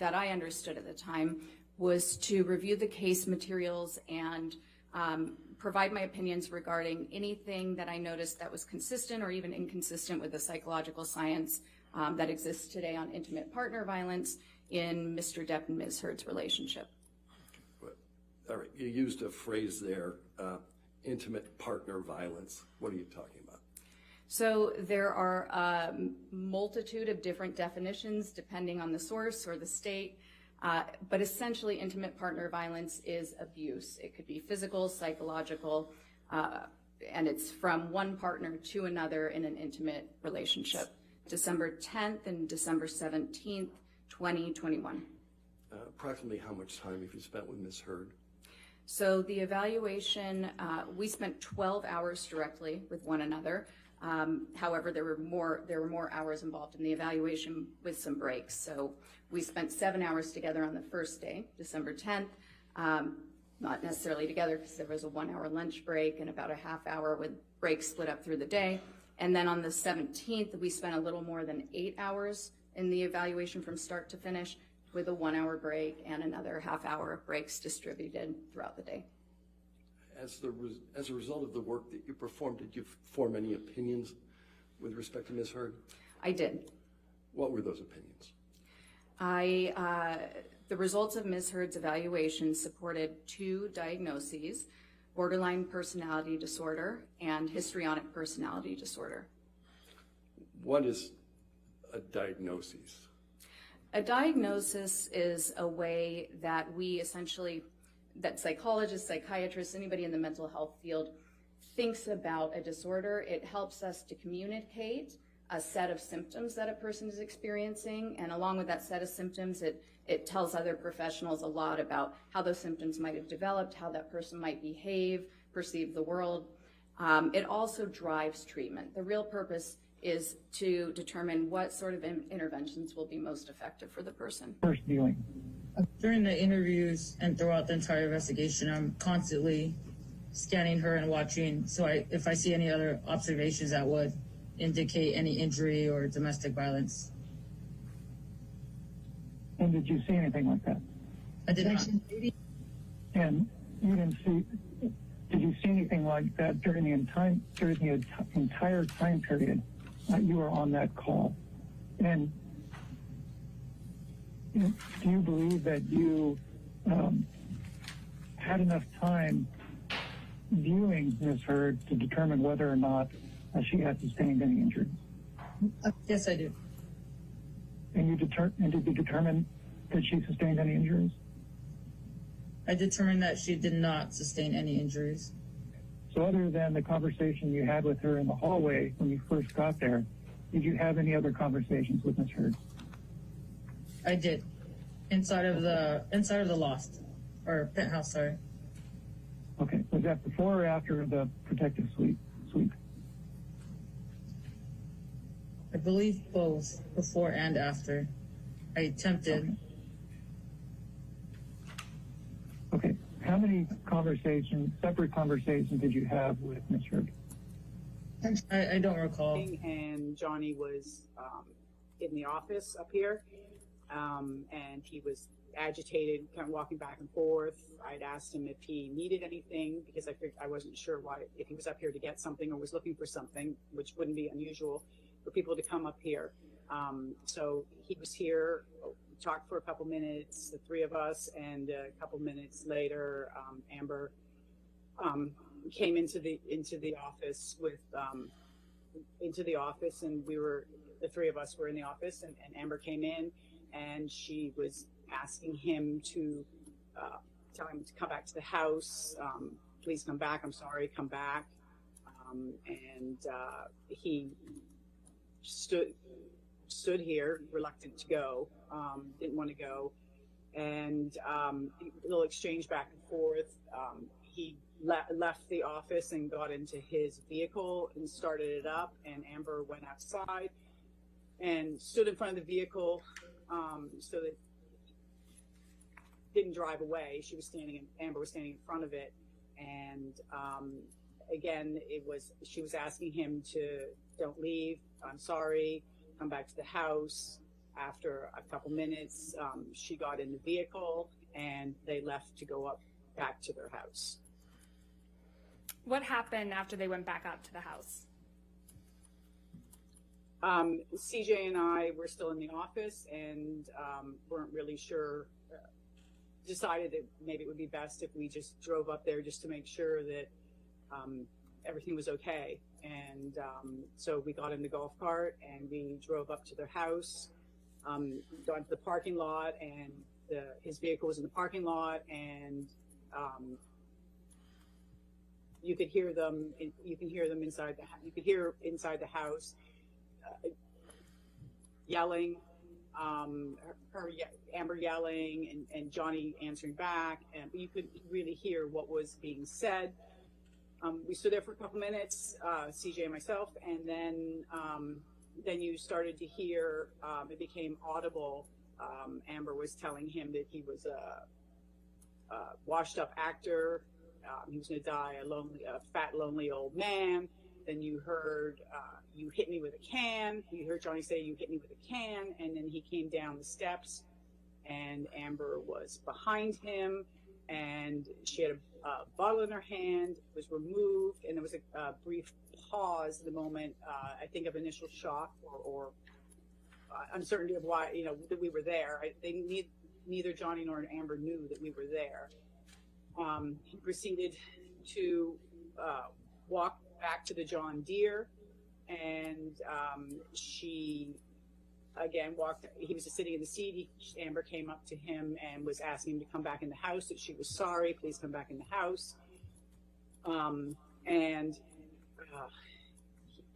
that I understood at the time was to review the case materials and provide my opinions regarding anything that I noticed that was consistent or even inconsistent with the psychological science that exists today on intimate partner violence in Mr. Depp and Ms. Heard's relationship. All right, you used a phrase there, intimate partner violence. What are you talking about? So there are a multitude of different definitions depending on the source or the state, but essentially intimate partner violence is abuse. It could be physical, psychological, and it's from one partner to another in an intimate relationship. December 10th and December 17th, 2021. Approximately how much time have you spent with Ms. Heard? So the evaluation, we spent 12 hours directly with one another. However, there were more hours involved in the evaluation with some breaks. So we spent 7 hours together on the first day, December 10th. Not necessarily together because there was a 1 hour lunch break and about a half hour with breaks split up through the day. And then on the 17th, we spent a little more than 8 hours in the evaluation from start to finish with a 1 hour break and another half hour of breaks distributed throughout the day. As a result of the work that you performed, did you form any opinions with respect to Ms. Heard? I did. What were those opinions? The results of Ms. Heard's evaluation supported 2 diagnoses: borderline personality disorder and histrionic personality disorder. What is a diagnosis? A diagnosis is a way that that psychologists, psychiatrists, anybody in the mental health field thinks about a disorder. It helps us to communicate a set of symptoms that a person is experiencing, and along with that set of symptoms, it tells other professionals a lot about how those symptoms might have developed, how that person might behave, perceive the world. It also drives treatment. The real purpose is to determine what sort of interventions will be most effective for the person. First viewing. During the interviews and throughout the entire investigation, I'm constantly scanning her and watching. So if I see any other observations that would indicate any injury or domestic violence. And did you see anything like that? I did not. And you didn't see, did you see anything like that during the entire time period that you were on that call? And do you believe that you had enough time viewing Ms. Heard to determine whether or not she had sustained any injuries? Yes, I do. And did you determine that she sustained any injuries? I determined that she did not sustain any injuries. So other than the conversation you had with her in the hallway when you first got there, did you have any other conversations with Ms. Heard? I did. Inside of the loft or penthouse, sorry. Okay. Was that before or after the protective sweep? I believe both, before and after. I attempted. Okay. How many separate conversations did you have with Ms. Heard? I don't recall. And Johnny was in the office up here, and he was agitated, kind of walking back and forth. I'd asked him if he needed anything because I wasn't sure if he was up here to get something or was looking for something, which wouldn't be unusual for people to come up here. So he was here, talked for a couple minutes, the 3 of us, and a couple minutes later, Amber came into the office and the 3 of us were in the office, and Amber came in, and she was asking him to tell him to come back to the house. Please come back. I'm sorry. Come back. And he stood here, reluctant to go, didn't want to go, and a little exchange back and forth. He left the office and got into his vehicle and started it up, and Amber went outside and stood in front of the vehicle so that didn't drive away. Amber was standing in front of it, and again, she was asking him to don't leave. I'm sorry. Come back to the house. After a couple minutes, she got in the vehicle and they left to go up back to their house. What happened after they went back up to the house? CJ and I were still in the office and weren't really sure, decided that maybe it would be best if we just drove up there just to make sure that everything was okay. And so we got in the golf cart and we drove up to their house, got into the parking lot, and his vehicle was in the parking lot, and you could hear them. You can hear them inside the. You could hear inside the house yelling, Amber yelling, and Johnny answering back, and you could really hear what was being said. We stood there for a couple minutes, CJ and myself, and then you started to hear. It became audible. Amber was telling him that he was a washed-up actor. He was going to die a fat, lonely old man. Then you heard, you hit me with a can. You heard Johnny say, you hit me with a can. And then he came down the steps, and Amber was behind him, and she had a bottle in her hand, was removed, and there was a brief pause, the moment, I think, of initial shock or uncertainty of why, that we were there. Neither Johnny nor Amber knew that we were there. He proceeded to walk back to the John Deere, and she again walked. He was just sitting in the seat. Amber came up to him and was asking him to come back in the house, that she was sorry, please come back in the house.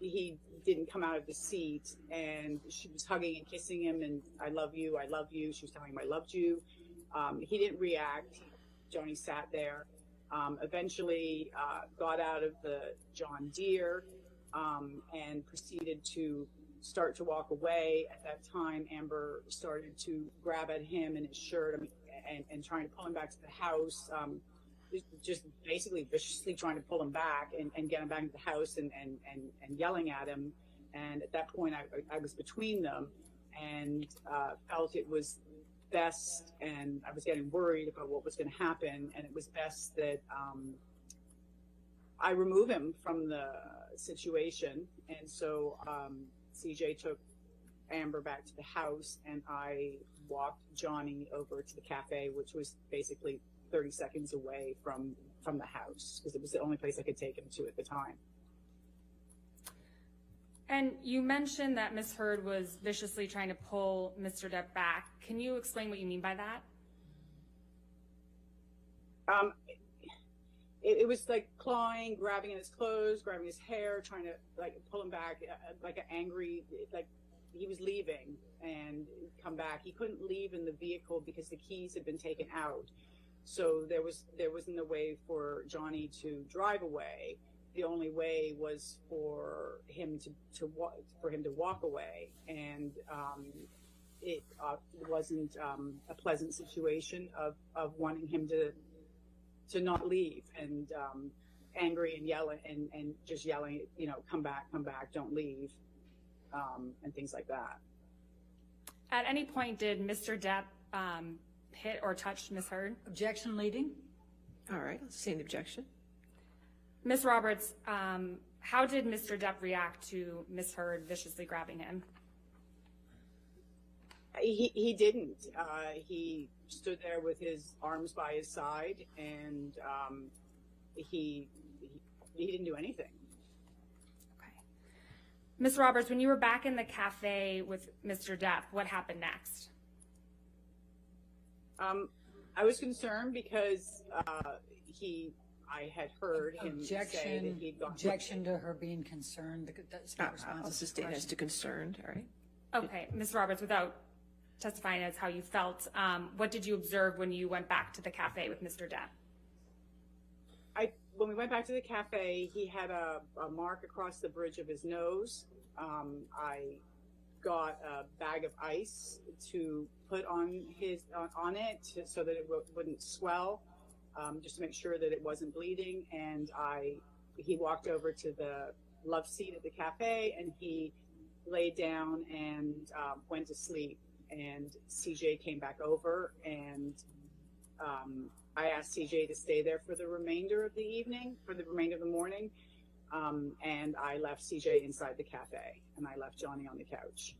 He didn't come out of the seat, and she was hugging and kissing him, and I love you, I love you. She was telling him I loved you. He didn't react. Johnny sat there, eventually got out of the John Deere, and proceeded to start to walk away. At that time, Amber started to grab at him and his shirt and trying to pull him back to the house, just basically viciously trying to pull him back and get him back into the house and yelling at him. And at that point, I was between them and felt it was best, and I was getting worried about what was going to happen, and it was best that I remove him from the situation. And so CJ took Amber back to the house, and I walked Johnny over to the cafe, which was basically 30 seconds away from the house, because it was the only place I could take him to at the time. And you mentioned that Ms. Heard was viciously trying to pull Mr. Depp back. Can you explain what you mean by that? It was like clawing, grabbing at his clothes, grabbing his hair, trying to pull him back, like an angry, like he was leaving and come back. He couldn't leave in the vehicle because the keys had been taken out. So there wasn't a way for Johnny to drive away. The only way was for him to walk away, and it wasn't a pleasant situation of wanting him to not leave, and angry and yelling and just yelling, come back, don't leave, and things like that. At any point, did Mr. Depp hit or touch Ms. Heard? Objection leading. All right, let's see the objection. Ms. Roberts, how did Mr. Depp react to Ms. Heard viciously grabbing him? He didn't. He stood there with his arms by his side, and he didn't do anything. Okay. Ms. Roberts, when you were back in the cafe with Mr. Depp, what happened next? I was concerned because I had heard him say that he'd gone. Objection to her being concerned. That's not responsive. I'll sustain as to concerned, all right? Okay, Ms. Roberts, without testifying as how you felt, what did you observe when you went back to the cafe with Mr. Depp? When we went back to the cafe, he had a mark across the bridge of his nose. I got a bag of ice to put on it so that it wouldn't swell. Just to make sure that it wasn't bleeding, and he walked over to the love seat at the cafe, and he laid down and went to sleep. and CJ came back over, and I asked CJ to stay there for the remainder of the evening, for the remainder of the morning, and I left CJ inside the cafe, and I left Johnny on the couch.